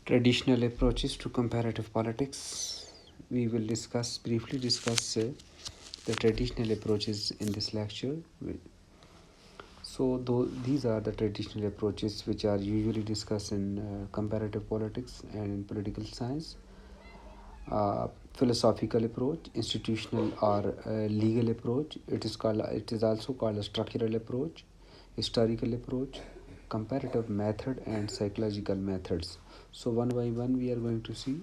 Traditional approaches to comparative politics. We will briefly discuss the traditional approaches in this lecture. These are the traditional approaches which are usually discussed in comparative politics and in political science. Philosophical approach, institutional or legal approach. It is also called a structural approach, historical approach, comparative method, and psychological methods. So one by one we are going to see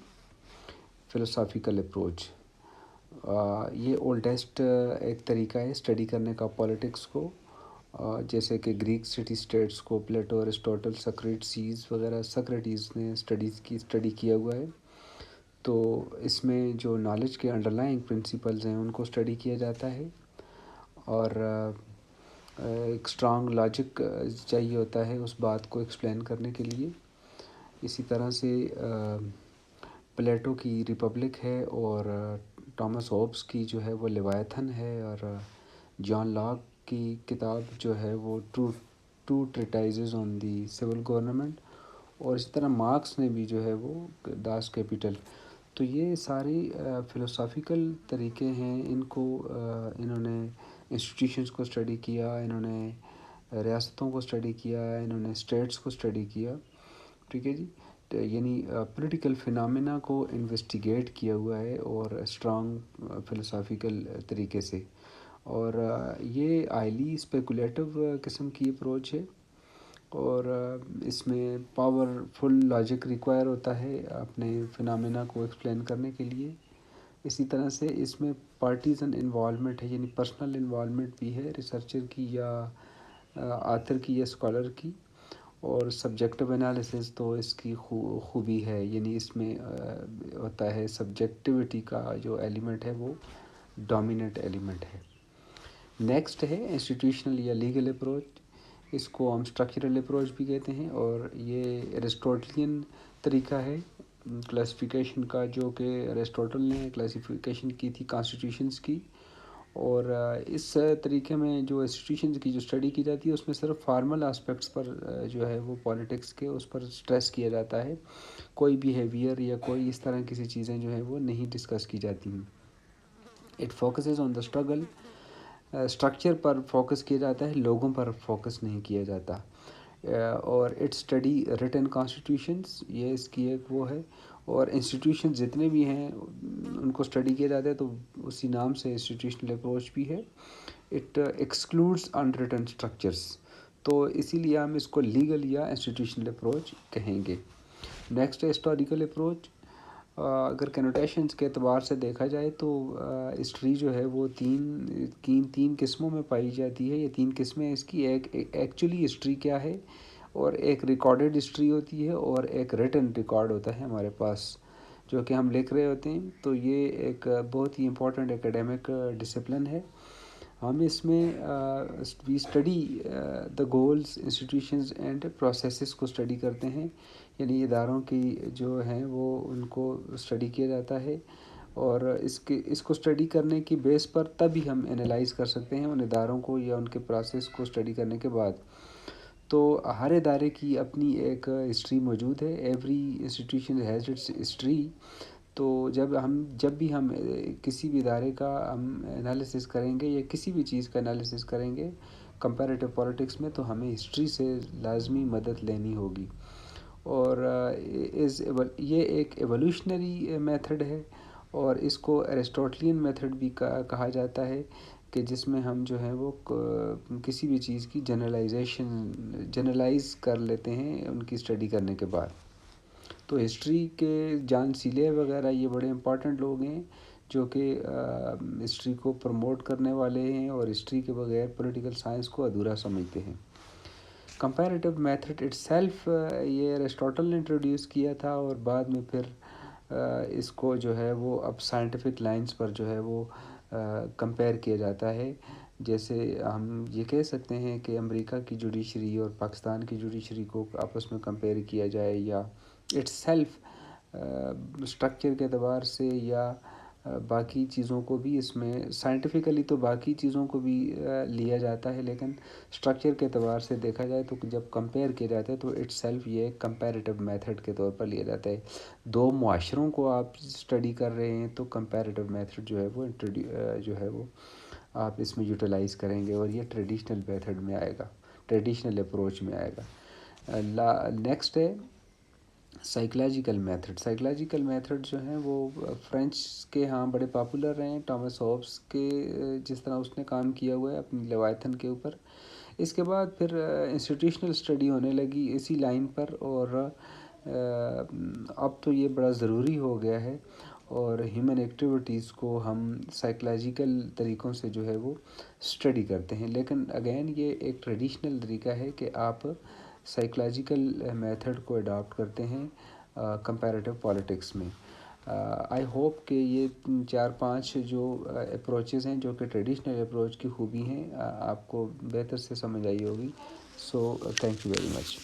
philosophical approach. ये oldest एक तरीका है study करने का politics को, जैसे कि Greek city states को प्लेटो, अरिस्टोटल, सक्रेटिस वगैरह सक्रेटिस ने स्टडी किया हुआ है। तो इसमें जो नॉलेज के अंडरलाइंग प्रिंसिपल्स हैं उनको स्टडी किया जाता है और एक स्ट्रांग लॉजिक चाहिए होता है उस बात को एक्सप्लेन करने के लिए। इसी तरह से प्लेटो की रिपब्लिक है और टॉमस होब्स की जो है वो लेवायथन है और जॉन लॉक की किताब जो है वो two treatises on the civil government, और इसी तरह मार्क्स ने भी जो है वो दास कैपिटल। तो ये सारी फ़िलोसॉफ़िकल तरीके हैं, इनको इन्होंने इंस्टीट्यूशंस को स्टडी किया, इन्होंने रियासतों को स्टडी किया, इन्होंने स्टेट्स को स्टडी किया। ठीक है जी, यानी पॉलिटिकल फिनोमेना को इन्वेस्टिगेट किया हुआ है और स्ट्रॉन्ग फ़िलोसॉफ़िकल तरीके से। और ये हाईली स्पेकुलेटिव किस्म की अप्रोच है और इसमें पावरफुल लॉजिक रिक्वायर होता है अपने फिनोमेना को एक्सप्लेन करने के लिए। इसी तरह से इसमें पार्टीजन इन्वॉल्वमेंट है, यानी पर्सनल इन्वॉल्वमेंट भी है रिसर्चर की या आथर की या स्कॉलर की। और सब्जेक्टिव एनालिसिस तो इसकी खूबी है, यानी इसमें होता है सब्जेक्टिविटी का जो एलिमेंट है वो डोमिनेंट एलिमेंट है। नेक्स्ट है इंस्टीट्यूशनल या लीगल अप्रोच, इसको हम स्ट्रक्चरल अप्रोच भी कहते हैं और ये एरिस्टोटलियन तरीका है क्लासिफिकेशन का, जो कि एरिस्टोटल ने क्लासिफिकेशन की थी कॉन्स्टिट्यूशंस की। और इस तरीके में जो इंस्टीट्यूशंस की जो स्टडी की जाती है उसमें सिर्फ फार्मल एस्पेक्ट्स पर जो है वो पॉलिटिक्स के उस पर स्ट्रेस किया जाता है, कोई बिहेवियर या कोई इस तरह किसी चीज़ें जो है वो नहीं डिस्कस की जाती हैं। It focuses on the struggle, structure पर फोकस किया जाता है, लोगों पर फोकस नहीं किया जाता। और इट स्टडी रिटन कॉन्स्टिट्यूशंस, ये इसकी एक वो है। और इंस्टीट्यूशन जितने भी हैं उनको स्टडी किया जाता है, तो उसी नाम से इंस्टीट्यूशनल अप्रोच भी है। इट एक्सक्लूड्स अनरिटन स्ट्रक्चर्स, तो इसीलिए हम इसको लीगल या इंस्टीट्यूशनल अप्रोच कहेंगे। नेक्स्ट है हिस्टोरिकल अप्रोच। अगर कनोटेशंस के अतबार से देखा जाए तो हिस्ट्री जो है वो तीन किस्मों में पाई जाती है। ये तीन किस्में इसकी, एक एक्चुअली हिस्ट्री क्या है, और एक रिकॉर्डेड हिस्ट्री होती है, और एक रिटन रिकॉर्ड होता है हमारे पास जो कि हम लिख रहे होते हैं। तो ये एक बहुत ही इम्पोर्टेंट एकेडमिक डिसिप्लिन है। हम इसमें we study the goals, institutions and processes को स्टडी करते हैं, यानी इदारों की जो हैं वो उनको स्टडी किया जाता है। और इसको स्टडी करने की बेस पर तभी हम एनालाइज कर सकते हैं उन इदारों को या उनके प्रोसेस को स्टडी करने के बाद। तो हर इदारे की अपनी एक हिस्ट्री मौजूद है, every institution has its history. तो जब भी हम किसी भी इदारे का हम एनालिसिस करेंगे या किसी भी चीज़ का एनालिसिस करेंगे कंपैरेटिव पॉलिटिक्स में, तो हमें हिस्ट्री से लाजमी मदद लेनी होगी। और ये एक एवोल्यूशनरी मेथड है और इसको एरिस्टोटलियन मेथड भी कहा जाता है, कि जिसमें हम जो है वो किसी भी चीज़ की जनरलाइज कर लेते हैं उनकी स्टडी करने के बाद। तो हिस्ट्री के जॉन सीले वगैरह ये बड़े इम्पॉर्टेंट लोग हैं जो कि हिस्ट्री को प्रमोट करने वाले हैं और हिस्ट्री के बगैर पॉलिटिकल साइंस को अधूरा समझते हैं। कंपैरेटिव मेथड इटसेल्फ ये एरिस्टोटल ने इंट्रोड्यूस किया था और बाद में फिर इसको जो है वो अब साइंटिफिक लाइंस पर जो है वो कंपेयर किया जाता है। जैसे हम ये कह सकते हैं कि अमेरिका की जुडिशरी और पाकिस्तान की जुडिशरी को आपस में कंपेयर किया जाए, या इट्सेल्फ स्ट्रक्चर के अतबार से या باقی چیزوں کو بھی اس میں سائنٹیفکلی تو باقی چیزوں کو بھی لیا جاتا ہے، لیکن اسٹرکچر کے اعتبار سے دیکھا جائے تو جب کمپیئر کیا جاتا ہے تو اٹ سیلف یہ کمپیریٹیو میتھڈ کے طور پر لیا جاتا ہے. دو معاشروں کو آپ اسٹڈی کر رہے ہیں تو کمپیریٹیو میتھڈ جو ہے وہ جو ہے وہ آپ اس میں یوٹیلائز کریں گے، اور یہ ٹریڈیشنل میتھڈ میں آئے گا، ٹریڈیشنل اپروچ میں آئے گا. نیکسٹ ہے سائیکلوجیکل میتھڈ. سائیکلوجیکل میتھڈ جو ہیں وہ فرینچ کے ہاں بڑے پاپولر رہے ہیں. ٹامس ہوبس کے جس طرح اس نے کام کیا ہوا ہے اپنی لیوائتھن کے اوپر. اس کے بعد پھر انسٹیٹیوشنل اسٹڈی ہونے لگی اسی لائن پر، اور اب تو یہ بڑا ضروری ہو گیا ہے، اور ہیومن ایکٹیویٹیز کو ہم سائیکلوجیکل طریقوں سے جو ہے وہ اسٹڈی کرتے ہیں. لیکن اگین یہ ایک ٹریڈیشنل طریقہ ہے کہ آپ سائیکلوجیکل میتھڈ کو اڈاپٹ کرتے ہیں کمپیریٹیو پالیٹکس میں. آئی ہوپ کہ یہ 4-5 جو اپروچز ہیں جو کہ ٹریڈیشنل اپروچ کی خوبی ہیں آپ کو بہتر سے سمجھ آئی ہوگی. So thank you very much.